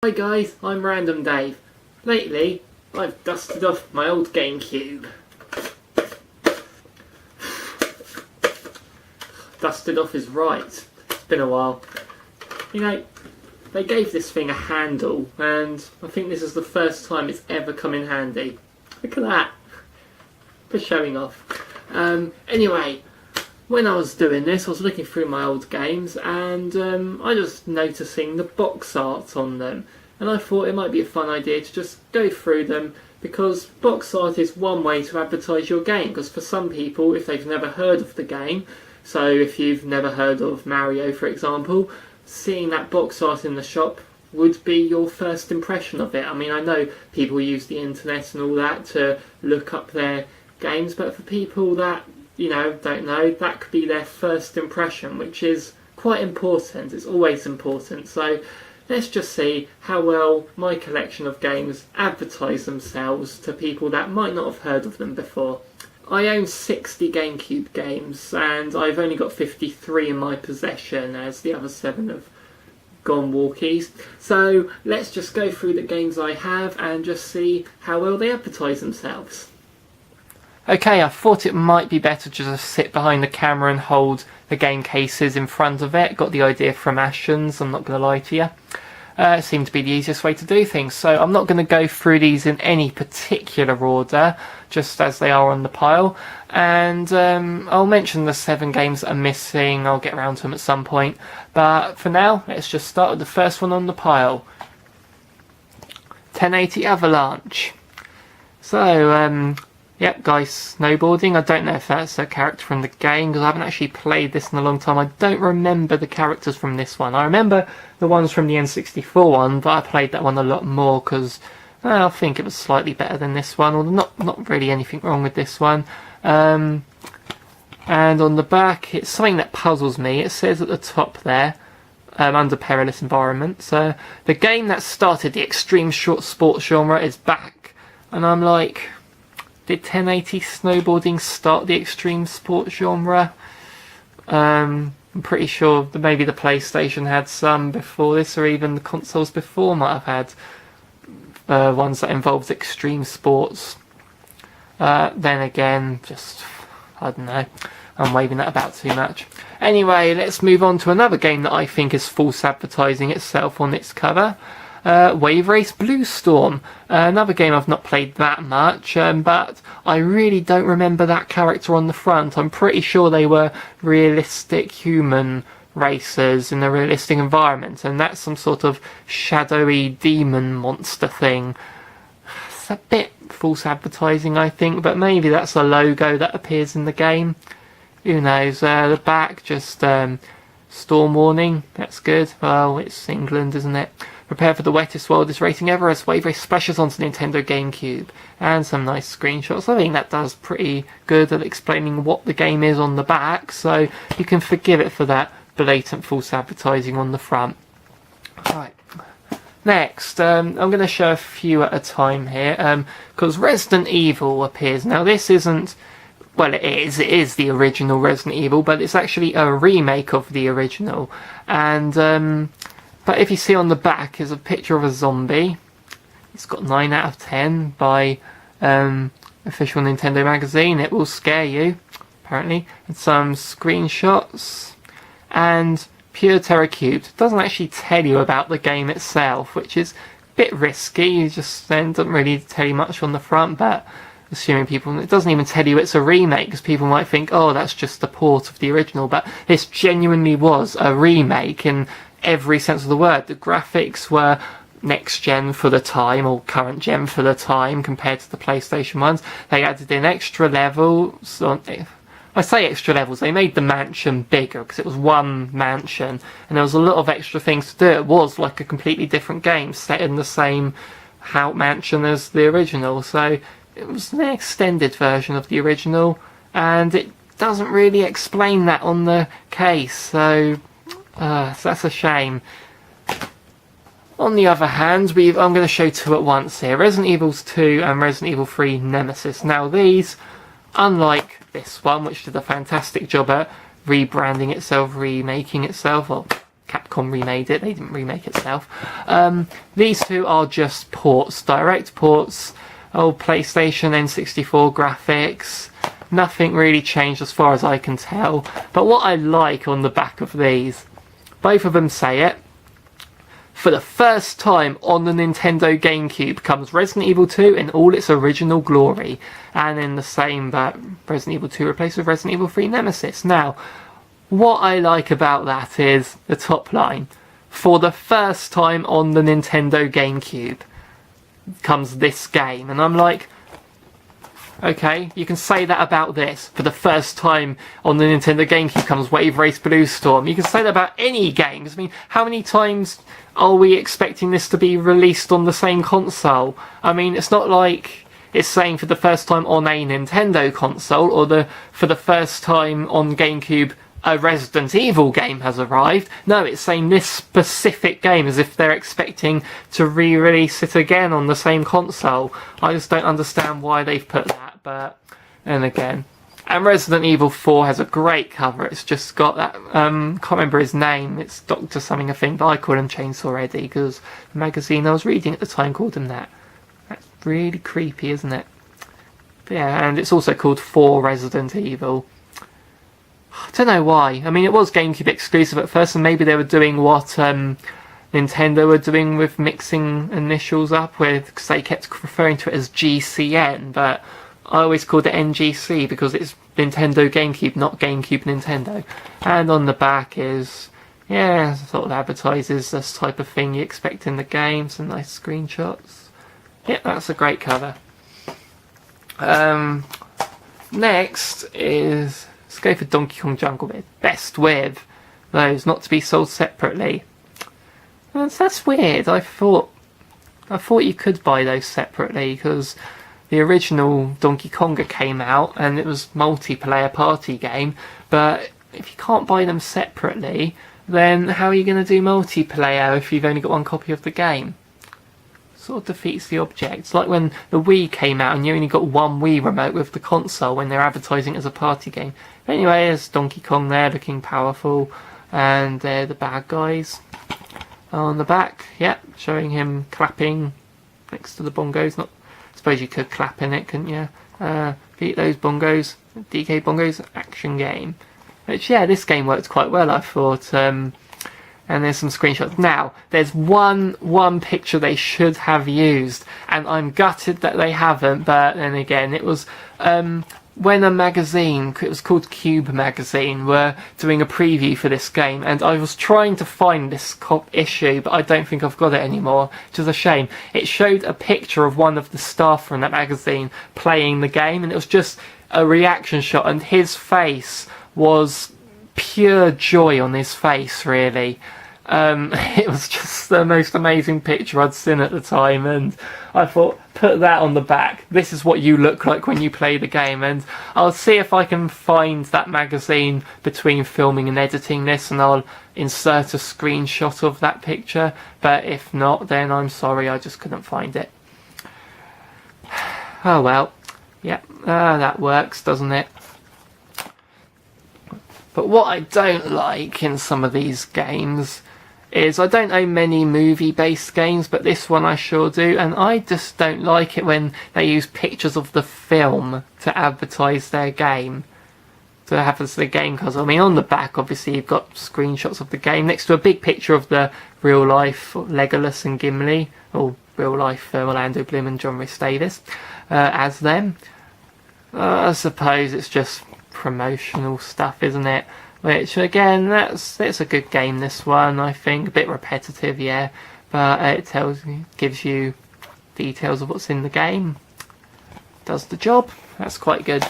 Hi guys, I'm Random Dave. Lately, I've dusted off my old Gamecube. Dusted off is right. It's been a while. You know, they gave this thing a handle, and I think this is the first time it's ever come in handy. Look at that. For showing off. Anyway, when I was doing this, I was looking through my old games and I was noticing the box art on them, and I thought it might be a fun idea to just go through them, because box art is one way to advertise your game. Because for some people, if they've never heard of the game, so if you've never heard of Mario for example, seeing that box art in the shop would be your first impression of it. I mean, I know people use the internet and all that to look up their games, but for people that don't know, that could be their first impression, which is quite important. It's always important. So let's just see how well my collection of games advertise themselves to people that might not have heard of them before. I own 60 Gamecube games and I've only got 53 in my possession, as the other 7 have gone walkies. So let's just go through the games I have and just see how well they advertise themselves. Okay, I thought it might be better to just sit behind the camera and hold the game cases in front of it. Got the idea from Ashens, I'm not going to lie to you. It seemed to be the easiest way to do things, so I'm not going to go through these in any particular order, just as they are on the pile. And I'll mention the 7 games that are missing, I'll get around to them at some point. But for now, let's just start with the first one on the pile. 1080 Avalanche. So, yep, guys, snowboarding. I don't know if that's a character from the game, because I haven't actually played this in a long time. I don't remember the characters from this one. I remember the ones from the N64 one, but I played that one a lot more because I think it was slightly better than this one, although not really anything wrong with this one. And on the back, it's something that puzzles me. It says at the top there, under perilous environments, the game that started the extreme short sports genre is back. And I'm like, did 1080 snowboarding start the extreme sports genre? I'm pretty sure that maybe the PlayStation had some before this, or even the consoles before might have had ones that involved extreme sports. Then again, just, I don't know, I'm waving that about too much. Anyway, let's move on to another game that I think is false advertising itself on its cover. Wave Race Blue Storm, another game I've not played that much, but I really don't remember that character on the front. I'm pretty sure they were realistic human racers in a realistic environment, and that's some sort of shadowy demon monster thing. It's a bit false advertising, I think, but maybe that's a logo that appears in the game. Who knows? The back, just storm warning, that's good. Well, it's England, isn't it? Prepare for the wettest, wildest racing ever as Wave Race splashes onto the Nintendo Gamecube. And some nice screenshots. I think that does pretty good at explaining what the game is on the back, so you can forgive it for that blatant false advertising on the front. Right. Next, I'm going to show a few at a time here, because Resident Evil appears. Now this isn't, well, it is the original Resident Evil, but it's actually a remake of the original. And but if you see on the back is a picture of a zombie. It's got 9 out of 10 by official Nintendo magazine. It will scare you, apparently. And some screenshots. And Pure Terror Cubed. It doesn't actually tell you about the game itself, which is a bit risky. It just then doesn't really tell you much on the front, but assuming people, it doesn't even tell you it's a remake, because people might think, oh, that's just the port of the original, but this genuinely was a remake in every sense of the word. The graphics were next gen for the time, or current gen for the time, compared to the PlayStation ones. They added in extra levels. I say extra levels, they made the mansion bigger because it was one mansion, and there was a lot of extra things to do. It was like a completely different game set in the same mansion as the original, so it was an extended version of the original, and it doesn't really explain that on the case, so that's a shame. On the other hand, I'm going to show 2 at once here. Resident Evil 2 and Resident Evil 3 Nemesis. Now these, unlike this one, which did a fantastic job at rebranding itself, remaking itself, well, Capcom Capcom remade it, they didn't remake itself. These two are just ports, direct ports, old PlayStation N64 graphics. Nothing really changed as far as I can tell. But what I like on the back of these, both of them say it. For the first time on the Nintendo Gamecube comes Resident Evil 2 in all its original glory. And in the same that Resident Evil 2 replaced with Resident Evil 3 Nemesis. Now, what I like about that is the top line. For the first time on the Nintendo Gamecube comes this game. And I'm like, okay, you can say that about this. For the first time on the Nintendo GameCube comes Wave Race Blue Storm. You can say that about any games. I mean, how many times are we expecting this to be released on the same console? I mean, it's not like it's saying for the first time on a Nintendo console, or for the first time on GameCube a Resident Evil game has arrived. No, it's saying this specific game, as if they're expecting to re-release it again on the same console. I just don't understand why they've put that, but then again. And Resident Evil 4 has a great cover. It's just got that, can't remember his name, it's Dr. something I think, but I call him Chainsaw Eddie because the magazine I was reading at the time called him that. That's really creepy, isn't it? But yeah, and it's also called 4 Resident Evil. I don't know why. I mean, it was GameCube exclusive at first, and maybe they were doing what Nintendo were doing with mixing initials up with, because they kept referring to it as GCN, but I always called it NGC because it's Nintendo GameCube, not GameCube Nintendo. And on the back is, yeah, sort of advertises this type of thing you expect in the game, some nice screenshots. Yeah, that's a great cover. Next is, let's go for Donkey Kong Jungle Bed. Best with those, not to be sold separately. That's weird. I thought you could buy those separately because the original Donkey Konga came out and it was multiplayer party game. But if you can't buy them separately, then how are you going to do multiplayer if you've only got one copy of the game? Sort of defeats the object. It's like when the Wii came out and you only got one Wii remote with the console when they're advertising it as a party game. But anyway, there's Donkey Kong there looking powerful, and they're the bad guys on the back. Yep, showing him clapping next to the bongos. Not, I suppose you could clap in it, couldn't you? Beat those bongos. DK Bongos action game. Which, yeah, this game worked quite well, I thought. And there's some screenshots. Now, there's one picture they should have used, and I'm gutted that they haven't, but then again, it was when a magazine, it was called Cube magazine, were doing a preview for this game, and I was trying to find this issue, but I don't think I've got it anymore, which is a shame. It showed a picture of one of the staff from that magazine playing the game, and it was just a reaction shot, and his face was pure joy on his face, really. It was just the most amazing picture I'd seen at the time, and I thought, put that on the back. This is what you look like when you play the game, and I'll see if I can find that magazine between filming and editing this, and I'll insert a screenshot of that picture, but if not, then I'm sorry, I just couldn't find it. Oh well, yeah, that works, doesn't it? But what I don't like in some of these games is, I don't know many movie-based games, but this one I sure do, and I just don't like it when they use pictures of the film to advertise their game, to have as the game console. I mean, on the back, obviously, you've got screenshots of the game next to a big picture of the real-life Legolas and Gimli, or real-life Orlando Bloom and John Rhys Davies, as them. I suppose it's just promotional stuff, isn't it? Which, again, it's a good game, this one, I think. A bit repetitive, yeah, but it gives you details of what's in the game. Does the job. That's quite good.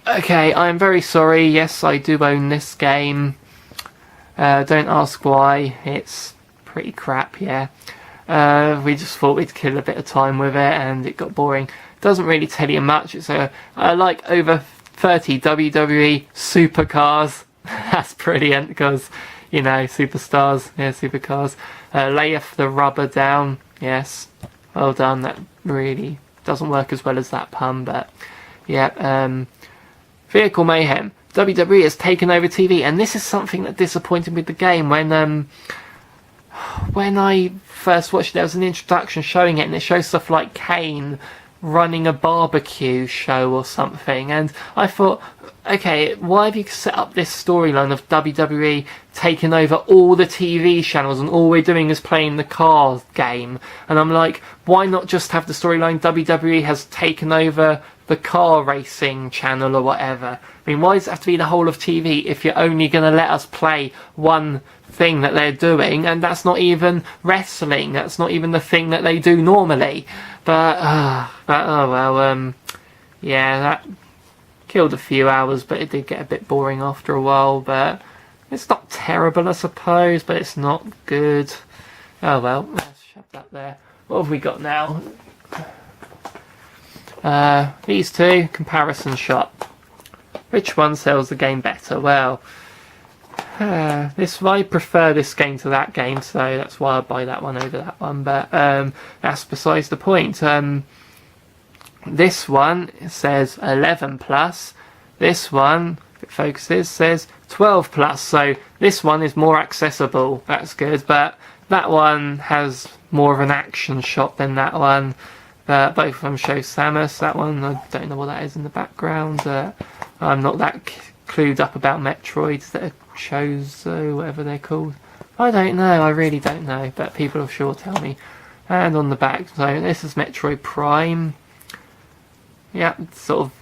Okay, I'm very sorry. Yes, I do own this game. Don't ask why. It's pretty crap, yeah. We just thought we'd kill a bit of time with it, and it got boring. Doesn't really tell you much. It's like over 30 WWE supercars. That's brilliant because, you know, superstars, yeah, supercars. Layeth the rubber down. Yes, well done. That really doesn't work as well as that pun, but yeah. Vehicle Mayhem. WWE has taken over TV, and this is something that disappointed me with the game. When I first watched it, there was an introduction showing it, and it shows stuff like Kane running a barbecue show or something, and I thought, okay, why have you set up this storyline of WWE taking over all the TV channels and all we're doing is playing the car game? And I'm like, why not just have the storyline WWE has taken over the car racing channel or whatever? I mean, why does it have to be the whole of TV if you're only going to let us play one thing that they're doing, and that's not even wrestling, that's not even the thing that they do normally? But oh well, yeah, that killed a few hours, but it did get a bit boring after a while. But it's not terrible, I suppose, but it's not good. Oh well, let's shove that there. What have we got now? These two, comparison shot. Which one sells the game better? Well, I prefer this game to that game, so that's why I buy that one over that one. But that's besides the point. This one says 11 plus. This one, if it focuses, says 12 plus. So this one is more accessible. That's good. But that one has more of an action shot than that one. Both of them show Samus. That one, I don't know what that is in the background. I'm not that clued up about Metroids that are Chozo, whatever they're called. I don't know, I really don't know, but people will sure tell me. And on the back, so this is Metroid Prime. Yeah, it sort of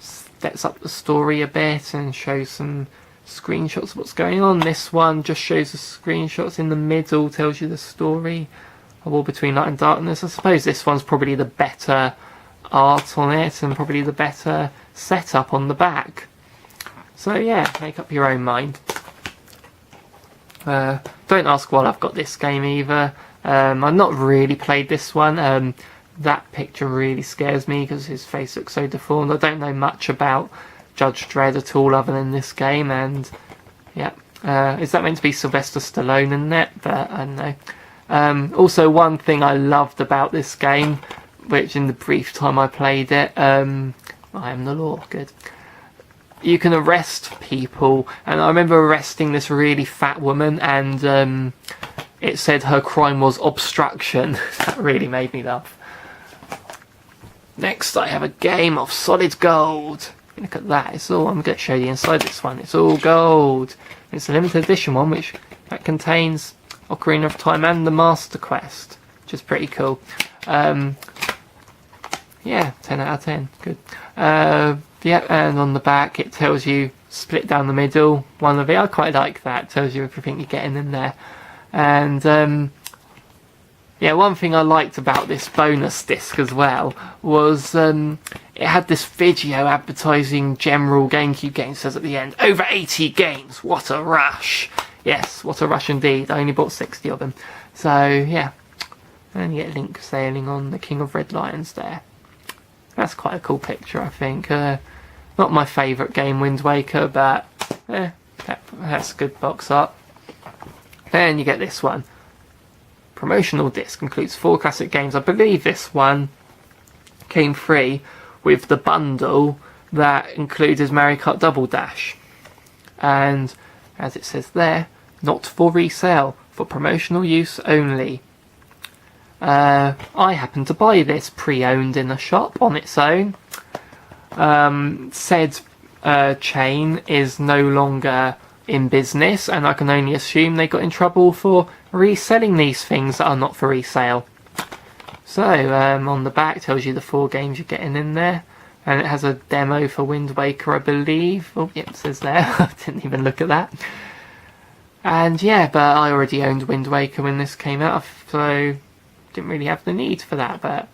sets up the story a bit and shows some screenshots of what's going on. This one just shows the screenshots in the middle, tells you the story. A War Between Light and Darkness. I suppose this one's probably the better art on it and probably the better setup on the back. So yeah, make up your own mind. Don't ask why I've got this game either. I've not really played this one. That picture really scares me because his face looks so deformed. I don't know much about Judge Dredd at all other than this game, and yeah. Is that meant to be Sylvester Stallone in it? But I don't know. Also, one thing I loved about this game, which in the brief time I played it, I am the law, good. You can arrest people, and I remember arresting this really fat woman, and it said her crime was obstruction. That really made me laugh. Next, I have a game of solid gold. Look at that. It's all. I'm going to show you inside this one. It's all gold. It's a limited edition one, that contains Ocarina of Time and the Master Quest, which is pretty cool. Yeah, 10 out of 10. Good. Yeah, and on the back it tells you split down the middle. One of it, I quite like that. It tells you everything you're getting in there. And yeah, one thing I liked about this bonus disc as well was it had this video advertising general GameCube games. It says at the end, over 80 games, what a rush. Yes, what a rush indeed. I only bought 60 of them. So yeah, and you get Link sailing on the King of Red Lions there. That's quite a cool picture, I think. Not my favourite game, Wind Waker, but that's good box art. Then you get this one. Promotional disc includes 4 classic games. I believe this one came free with the bundle that included Mario Kart Double Dash. And as it says there, not for resale, for promotional use only. I happened to buy this pre-owned in a shop on its own. Said chain is no longer in business, and I can only assume they got in trouble for reselling these things that are not for resale. So on the back tells you the 4 games you're getting in there, and it has a demo for Wind Waker, I believe. Oh, yep, it says there. I didn't even look at that. And yeah, but I already owned Wind Waker when this came out, so didn't really have the need for that. But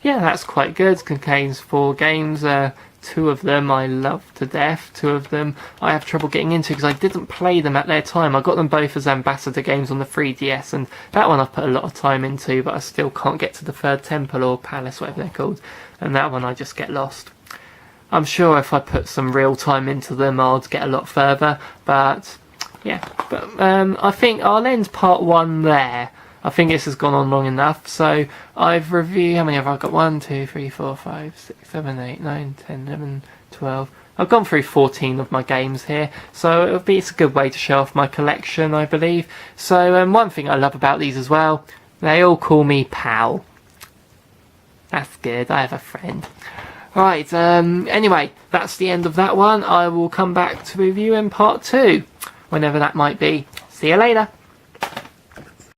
yeah, that's quite good. It contains 4 games. 2 of them I love to death. 2 of them I have trouble getting into because I didn't play them at their time. I got them both as ambassador games on the 3DS, and that one I've put a lot of time into, but I still can't get to the 3rd temple or palace, whatever they're called, and that one I just get lost. I'm sure if I put some real time into them I'd get a lot further, but yeah. But I think I'll end part 1 there. I think this has gone on long enough, so I've reviewed, how many have I got? 1, 2, 3, 4, 5, 6, 7, 8, 9, 10, 11, 12. I've gone through 14 of my games here, so it's a good way to show off my collection, I believe. So one thing I love about these as well, they all call me pal. That's good, I have a friend. Right, anyway, that's the end of that one. I will come back to review in part 2, whenever that might be. See you later.